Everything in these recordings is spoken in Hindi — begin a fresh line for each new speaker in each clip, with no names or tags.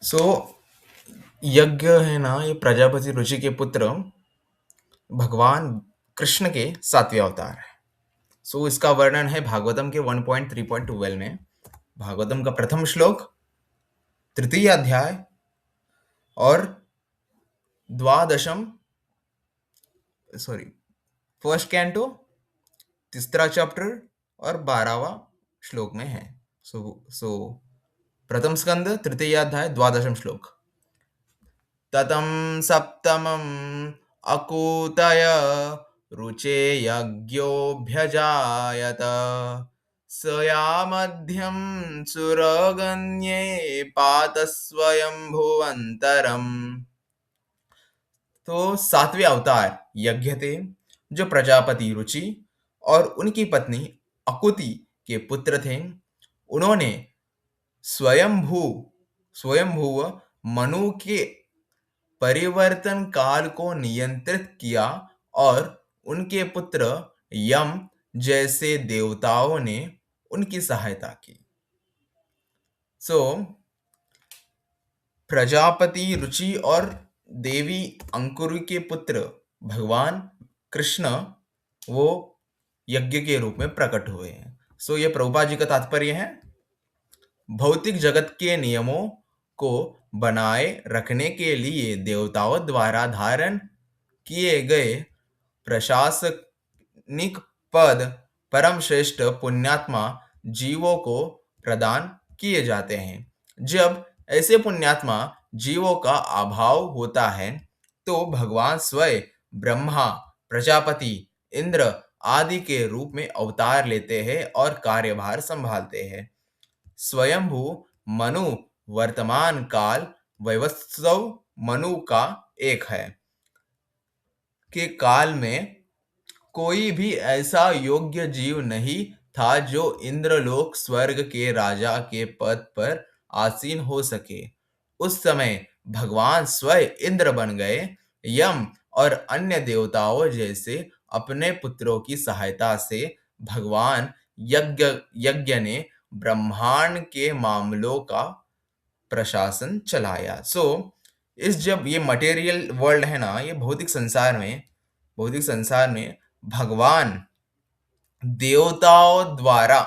सो यज्ञ है ना, ये प्रजापति ऋषि के पुत्र भगवान कृष्ण के सातवें अवतार है। सो इसका वर्णन है भागवतम के 1.3.12 में। भागवतम का प्रथम श्लोक, तृतीय अध्याय और द्वादशम सॉरी फर्स्ट कैंटो, तीसरा चैप्टर और 12वां श्लोक में है। सो प्रथम स्कंद, तृतीय अध्याय, द्वादशम श्लोक। ततं सप्तमम् अकूतय रुचे यज्ञोऽभ्यजायत स यामध्यं सुरगण्ये पात स्वयंभुवन्तरम्। तो सातवें अवतार यज्ञ थे, जो प्रजापति रुचि और उनकी पत्नी अकुति के पुत्र थे। उन्होंने स्वयंभू स्वयंभुव मनु के परिवर्तन काल को नियंत्रित किया और उनके पुत्र यम जैसे देवताओं ने उनकी सहायता की। सो प्रजापति रुचि और देवी अंकुरी के पुत्र भगवान कृष्ण वो यज्ञ के रूप में प्रकट हुए हैं। सो ये प्रभुपाद जी का तात्पर्य है, भौतिक जगत के नियमों को बनाए रखने के लिए देवताओं द्वारा धारण किए गए प्रशासनिक पद परम श्रेष्ठ पुण्यात्मा जीवों को प्रदान किए जाते हैं। जब ऐसे पुण्यात्मा जीवों का अभाव होता है तो भगवान स्वयं ब्रह्मा, प्रजापति, इंद्र आदि के रूप में अवतार लेते हैं और कार्यभार संभालते हैं। स्वयंभू मनु वर्तमान काल वैवस्वत मनु का एक है के काल में कोई भी ऐसा योग्य जीव नहीं था जो इंद्रलोक स्वर्ग के राजा के पद पर आसीन हो सके। उस समय भगवान स्वयं इंद्र बन गए। यम और अन्य देवताओं जैसे अपने पुत्रों की सहायता से भगवान यज्ञ ने ब्रह्मांड के मामलों का प्रशासन चलाया। इस जब ये मटेरियल वर्ल्ड है ना, ये भौतिक संसार में भगवान देवताओं द्वारा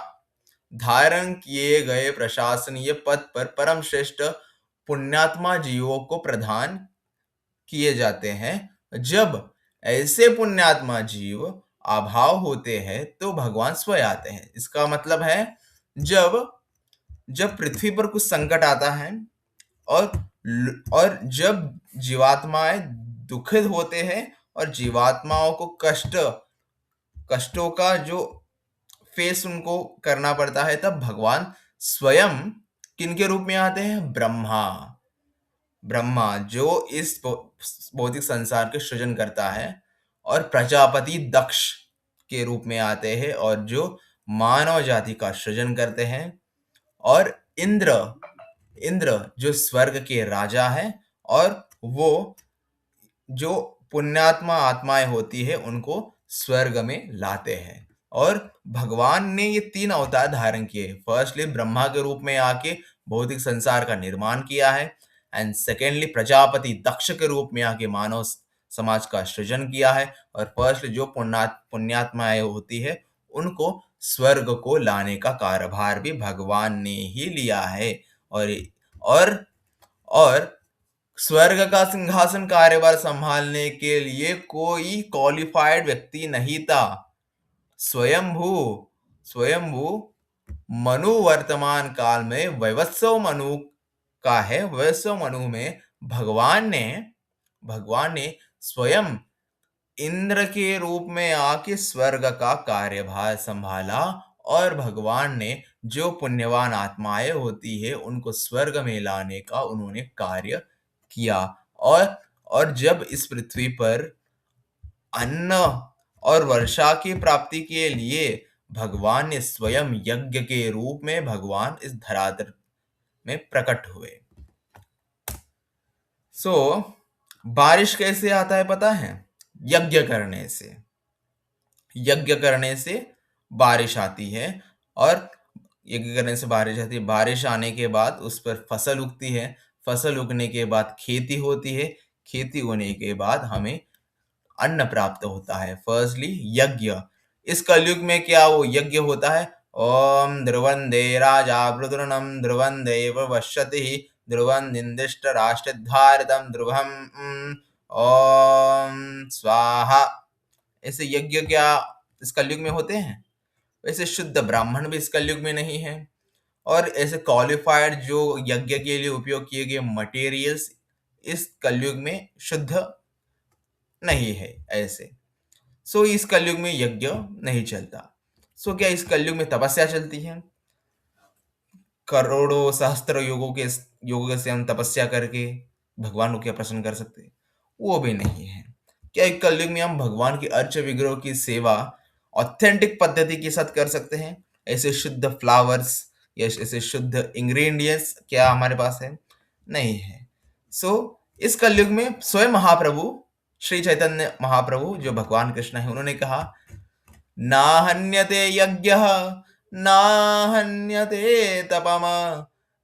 धारण किए गए प्रशासनीय पद पर परम श्रेष्ठ पुण्यात्मा जीवों को प्रदान किए जाते हैं। जब ऐसे पुण्यात्मा जीव अभाव होते हैं तो भगवान स्वयं आते हैं। इसका मतलब है, जब पृथ्वी पर कुछ संकट आता है और जब जीवात्माएं दुखित होते हैं और जीवात्माओं को कष्टों का जो फेस उनको करना पड़ता है, तब भगवान स्वयं किनके रूप में आते हैं? ब्रह्मा जो इस भौतिक संसार के सृजन करता है, और प्रजापति दक्ष के रूप में आते हैं और जो मानव जाति का सृजन करते हैं, और इंद्र जो स्वर्ग के राजा है और वो जो पुण्यात्मा आत्माएं होती है उनको स्वर्ग में लाते हैं। और भगवान ने ये 3 अवतार धारण किए। फर्स्टली ब्रह्मा के रूप में आके भौतिक संसार का निर्माण किया है, एंड सेकेंडली प्रजापति दक्ष के रूप में आके मानव समाज का सृजन किया है, और फर्स्टली जो पुण्यात्माएं होती है उनको स्वर्ग को लाने का कार्यभार भी भगवान ने ही लिया है। और स्वर्ग का सिंहासन कार्यभार संभालने के लिए कोई क्वालिफाइड व्यक्ति नहीं था। स्वयंभू मनु वर्तमान काल में वैवस्वत मनु का है। वैवस्वत मनु में भगवान ने स्वयं इंद्र के रूप में आके स्वर्ग का कार्यभार संभाला, और भगवान ने जो पुण्यवान आत्माएं होती है उनको स्वर्ग में लाने का उन्होंने कार्य किया। और जब इस पृथ्वी पर अन्न और वर्षा की प्राप्ति के लिए भगवान ने स्वयं यज्ञ के रूप में भगवान इस धरातल में प्रकट हुए। बारिश कैसे आता है पता है? यज्ञ करने से बारिश आती है, और यज्ञ करने से बारिश आती है। बारिश आने के बाद उस पर फसल उगती है। फसल उगने के बाद खेती होती है, खेती होने के बाद हमें अन्न प्राप्त होता है। फर्स्टली यज्ञ, इस कलयुग में क्या वो यज्ञ होता है? ओम ध्रुवंदे राजा वृद्रणम ध्रुवं देव वश्यति ध्रुवं निंदिष्ट राष्ट्रधारितम ध्रुवम ओम स्वाहा। ऐसे यज्ञ क्या इस कलयुग में होते हैं? वैसे शुद्ध ब्राह्मण भी इस कलयुग में नहीं है, और ऐसे क्वालिफाइड जो यज्ञ के लिए उपयोग किए गए मटेरियल्स इस कलयुग में शुद्ध नहीं है ऐसे। सो इस कलयुग में यज्ञ नहीं चलता। सो क्या इस कलयुग में तपस्या चलती है? करोड़ों सहस्त्र योगों से हम तपस्या करके भगवान को क्या प्रसन्न कर सकते हैं? वो भी नहीं है। क्या एक कलयुग में हम भगवान की अर्च विग्रह की सेवा ऑथेंटिक पद्धति के साथ कर सकते हैं? ऐसे शुद्ध फ्लावर्स या ऐसे शुद्ध इंग्रेडिएंट्स क्या हमारे पास है? नहीं है। सो इस कलयुग में स्वयं महाप्रभु श्री चैतन्य महाप्रभु जो भगवान कृष्ण है, उन्होंने कहा नाहन्यते यज्ञः नाहन्यते तपम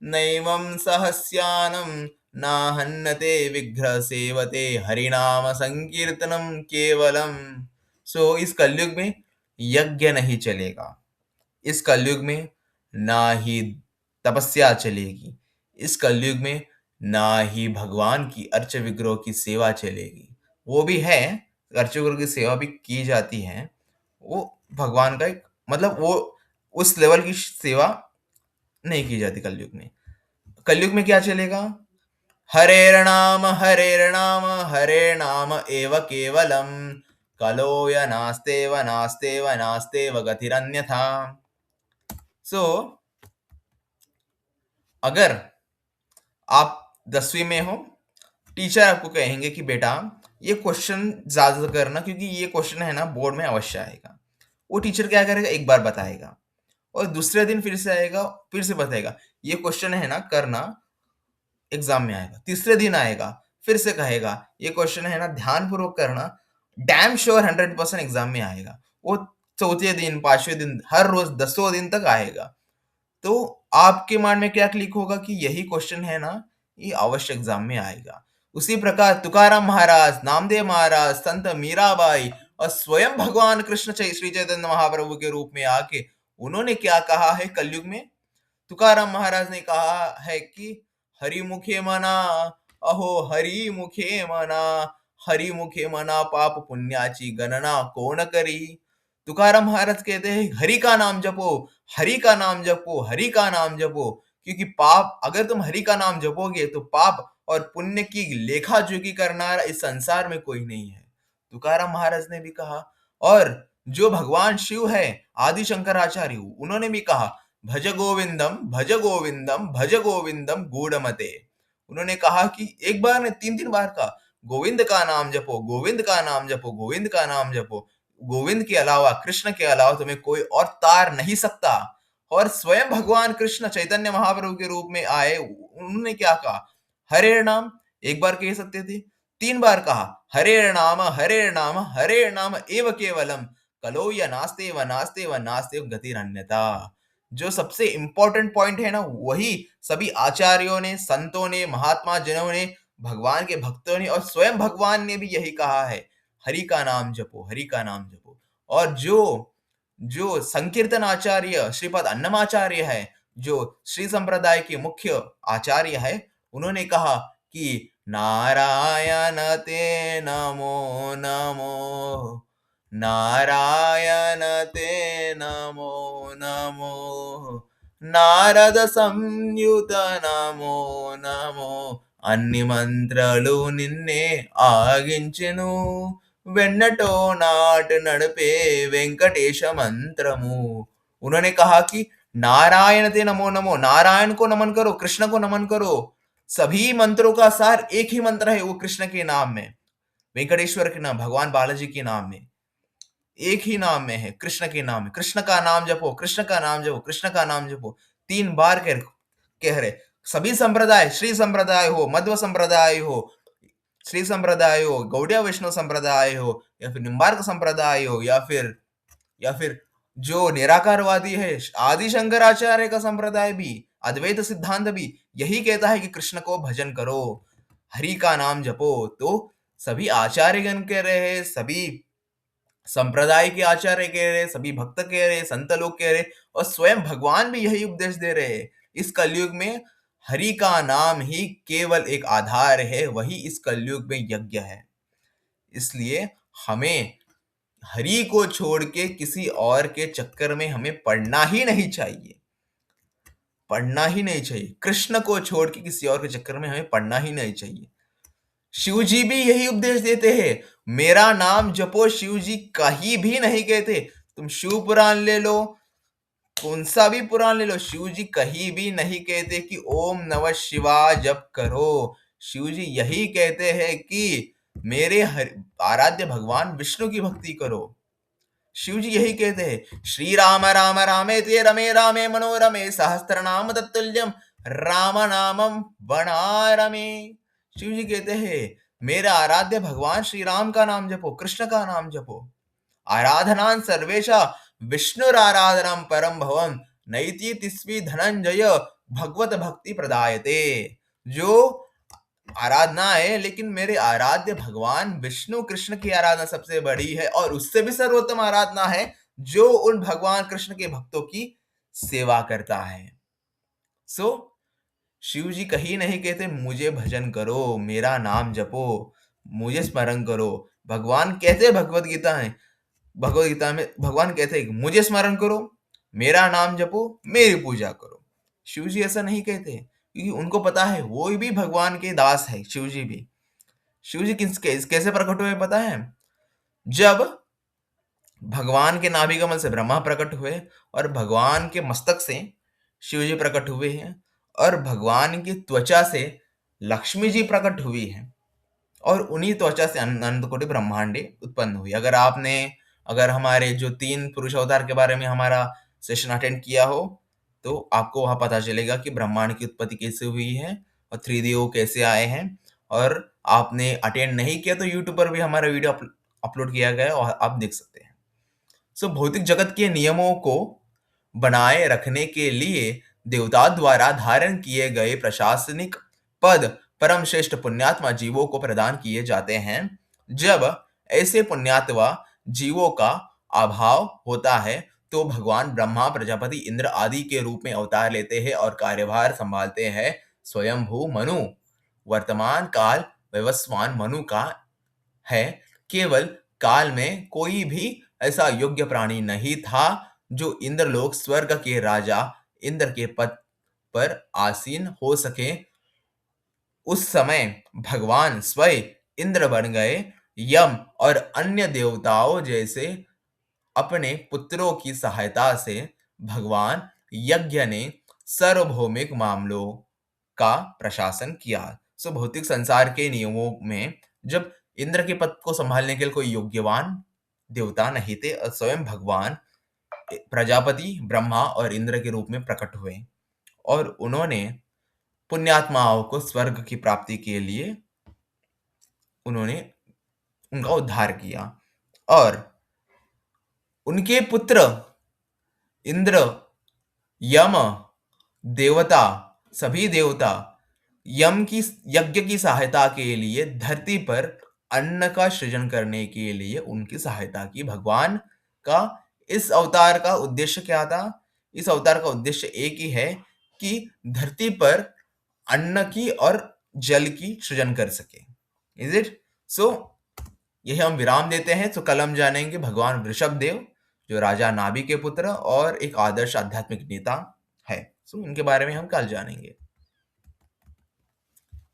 नैवं सहस्यानं नाहन्यते विग्रह सेवते हरिनाम संकीर्तनम केवलम। सो इस कलयुग में यज्ञ नहीं चलेगा, इस कलयुग में ना ही तपस्या चलेगी, इस कलयुग में ना ही भगवान की अर्च विग्रह की सेवा चलेगी। वो भी है, अर्च विग्रह की सेवा भी की जाती है, वो भगवान का एक मतलब वो उस लेवल की सेवा नहीं की जाती कलयुग में। कलयुग में क्या चलेगा? हरे नाम एव केवलम कलो य नास्तेव नास्तेव नास्तेव गतिरन्यथा। सो अगर आप 10वीं में हो, टीचर आपको कहेंगे कि बेटा ये क्वेश्चन ज्यादा करना, क्योंकि ये क्वेश्चन है ना बोर्ड में अवश्य आएगा। वो टीचर क्या करेगा, एक बार बताएगा और दूसरे दिन फिर से आएगा, फिर से बताएगा ये क्वेश्चन है ना करना, एग्जाम में आएगा। तीसरे दिन आएगा, फिर से कहेगा ये क्वेश्चन है ना ध्यानपूर्वक करना, डैम श्योर 100% एग्जाम में आएगा। वो चौथे दिन, पांचवें दिन, हर रोज 10 दिन तक आएगा। तो आपके माइंड में क्या क्लिक होगा कि यही क्वेश्चन है ना, ये अवश्य एग्जाम में आएगा। उसी प्रकार तुकाराम महाराज, नामदेव महाराज, संत मीराबाई और स्वयं भगवान कृष्ण श्री चैतन्य महाप्रभु के रूप में आके उन्होंने क्या कहा है कलयुग में? तुकाराम महाराज ने कहा है कि हरि मुखे मना, अहो हरि मुखे मना, हरि मुखे मना पाप पुण्याची गणना कौन करी। तुकाराम महाराज कहते हैं हरि का नाम जपो, हरि का नाम जपो, हरि का नाम जपो, क्योंकि पाप, अगर तुम हरि का नाम जपोगे तो पाप और पुण्य की लेखा जोखी करना इस संसार में कोई नहीं है, तुकाराम महाराज ने भी कहा। और जो भगवान शिव है, आदि शंकराचार्य, उन्होंने भी कहा भज गोविंदम भज गोविंदम भज गोविंदम गूढ़मते। उन्होंने कहा कि एक बार ने 3 बार कहा गोविंद का नाम जपो, गोविंद का नाम जपो, गोविंद का नाम जपो। गोविंद के अलावा, कृष्ण के अलावा तुम्हें कोई और तार नहीं सकता। और स्वयं भगवान कृष्ण चैतन्य महाप्रभु के रूप में आए, उन्होंने क्या कहा? हरे नाम एक बार कह सकते थे, 3 बार कहा हरे नाम हरे नाम एव केवलम कलो या नास्ते व नास्ते व नास्ते गतिरन्यथा। जो सबसे इंपॉर्टेंट पॉइंट है ना, वही सभी आचार्यों ने, संतों ने, महात्मा जनों ने, भगवान के भक्तों ने और स्वयं भगवान ने भी यही कहा है, हरि का नाम जपो, हरि का नाम जपो। और जो जो संकीर्तन आचार्य श्रीपद अन्नमाचार्य है, जो श्री संप्रदाय के मुख्य आचार्य है, उन्होंने कहा कि नारायण ते नमो नमो, नारायण ते नमो नमो, नारद संयुत नमो नमो, అన్ని మంత్రాలు నిన్నే ఆగించెను వెన్నటో नाट नड़पे वेंकटेश मंत्रमु। उन्होंने कहा कि नारायण ते नमो नमो, नारायण को नमन करो, कृष्ण को नमन करो। सभी मंत्रों का सार एक ही मंत्र है, वो कृष्ण के नाम में, वेंकटेश्वर के नाम, भगवान बालाजी के नाम में, एक ही नाम में है, कृष्ण के नाम में। कृष्ण का नाम जपो, कृष्ण का नाम जपो, कृष्ण का नाम जपो, 3 बार कह रहे। सभी संप्रदाय, श्री संप्रदाय हो, मध्व संप्रदाय हो, श्री संप्रदाय हो, गौड़िया वैष्णव संप्रदाय हो, या फिर निम्बार्क संप्रदाय हो, या फिर जो निराकारवादी है, आदि शंकराचार्य का संप्रदाय भी, अद्वैत सिद्धांत भी, यही कहता है कि कृष्ण को भजन करो, हरि का नाम जपो। तो सभी आचार्यगण कह रहे हैं, सभी संप्रदाय के आचार्य कह रहे, सभी भक्त कह रहे, संत लोग कह रहे, और स्वयं भगवान भी यही उपदेश दे रहे हैं। इस कलयुग में हरि का नाम ही केवल एक आधार है, वही इस कलयुग में यज्ञ है। इसलिए हमें हरि को छोड़ के किसी और के चक्कर में हमें पड़ना ही नहीं चाहिए, पड़ना ही नहीं चाहिए। कृष्ण को छोड़ के किसी और के चक्कर में हमें पड़ना ही नहीं चाहिए। शिव जी भी यही उपदेश देते हैं, मेरा नाम जपो। शिव जी कहीं भी नहीं कहते, तुम शिव पुराण ले लो, कौन सा भी पुराण ले लो, शिव जी कहीं भी नहीं कहते कि ओम नमः शिवाय जप करो। शिव जी यही कहते हैं कि मेरे आराध्य भगवान विष्णु की भक्ति करो। शिव जी यही कहते हैं, श्री राम राम रामेति रमे रामे मनोरमे सहस्त्र नाम तत्तुल्यम राम नामम वनारमे। शिव जी कहते हैं, मेरा आराध्य भगवान श्री राम का नाम जपो, कृष्ण का नाम जपो। आराधनां सर्वेशा विष्णुराराधनम परम भवम नैति तिस्वी धनंजय भगवत भक्ति प्रदायते। जो आराधना है, लेकिन मेरे आराध्य भगवान विष्णु कृष्ण की आराधना सबसे बड़ी है, और उससे भी सर्वोत्तम आराधना है जो उन भगवान कृष्ण के भक्तों की सेवा करता है। शिव जी कहीं नहीं कहते मुझे भजन करो, मेरा नाम जपो, मुझे स्मरण करो। भगवान कहते भगवत गीता है, भगवत गीता में भगवान कहते हैं मुझे स्मरण करो, मेरा नाम जपो, मेरी पूजा करो। शिव जी ऐसा नहीं कहते, क्योंकि उनको पता है वो भी भगवान के दास है। शिव जी भी, शिव जी कैसे प्रकट हुए पता है? जब भगवान के नाभि कमल से ब्रह्मा प्रकट हुए, और भगवान के मस्तक से शिव जी प्रकट हुए हैं, और भगवान की त्वचा से लक्ष्मी जी प्रकट हुई है, और उन्हीं त्वचा से अनंत कोटि ब्रह्मांडे उत्पन्न हुई। अगर हमारे जो 3 पुरुष अवतार के बारे में हमारा सेशन अटेंड किया हो, तो आपको वहां पता चलेगा कि ब्रह्मांड की उत्पत्ति कैसे हुई है और 3 देव कैसे आए हैं। और आपने अटेंड नहीं किया तो यूट्यूब पर भी हमारा वीडियो अपलोड किया गया है और आप देख सकते हैं। भौतिक जगत के नियमों को बनाए रखने के लिए देवता द्वारा धारण किए गए प्रशासनिक पद परम श्रेष्ठ पुण्यात्मा जीवों को प्रदान किए जाते हैं। जब ऐसे पुण्यात्मा जीवों का अभाव होता है, तो भगवान ब्रह्मा, प्रजापति, इंद्र आदि के रूप में अवतार लेते हैं और कार्यभार संभालते हैं। स्वयंभू मनु वर्तमान काल वैवस्वान मनु का है। केवल काल में कोई भी ऐसा योग्य प्राणी नहीं था जो इंद्रलोक स्वर्ग के राजा इंद्र के पद पर आसीन हो सके। उस समय भगवान स्वयं इंद्र बन गए। यम और अन्य देवताओं जैसे अपने पुत्रों की सहायता से भगवान यज्ञ ने सार्वभौमिक मामलों का प्रशासन किया। भौतिक संसार के नियमों में जब इंद्र के पद को संभालने के लिए कोई योग्यवान देवता नहीं थे, स्वयं भगवान प्रजापति, ब्रह्मा और इंद्र के रूप में प्रकट हुए, और उन्होंने पुण्यात्माओं को स्वर्ग की प्राप्ति के लिए उन्होंने उनका उद्धार किया। और उनके पुत्र इंद्र, यम, देवता, सभी देवता यम की यज्ञ की सहायता के लिए धरती पर अन्न का सृजन करने के लिए उनकी सहायता की। भगवान का इस अवतार का उद्देश्य क्या था? इस अवतार का उद्देश्य एक ही है कि धरती पर अन्न की और जल की सृजन कर सके। Is it so? यही हम विराम देते हैं। तो कल हम जानेंगे भगवान वृषभ देव, जो राजा नाभि के पुत्र और एक आदर्श आध्यात्मिक नेता है। इनके बारे में हम कल जानेंगे।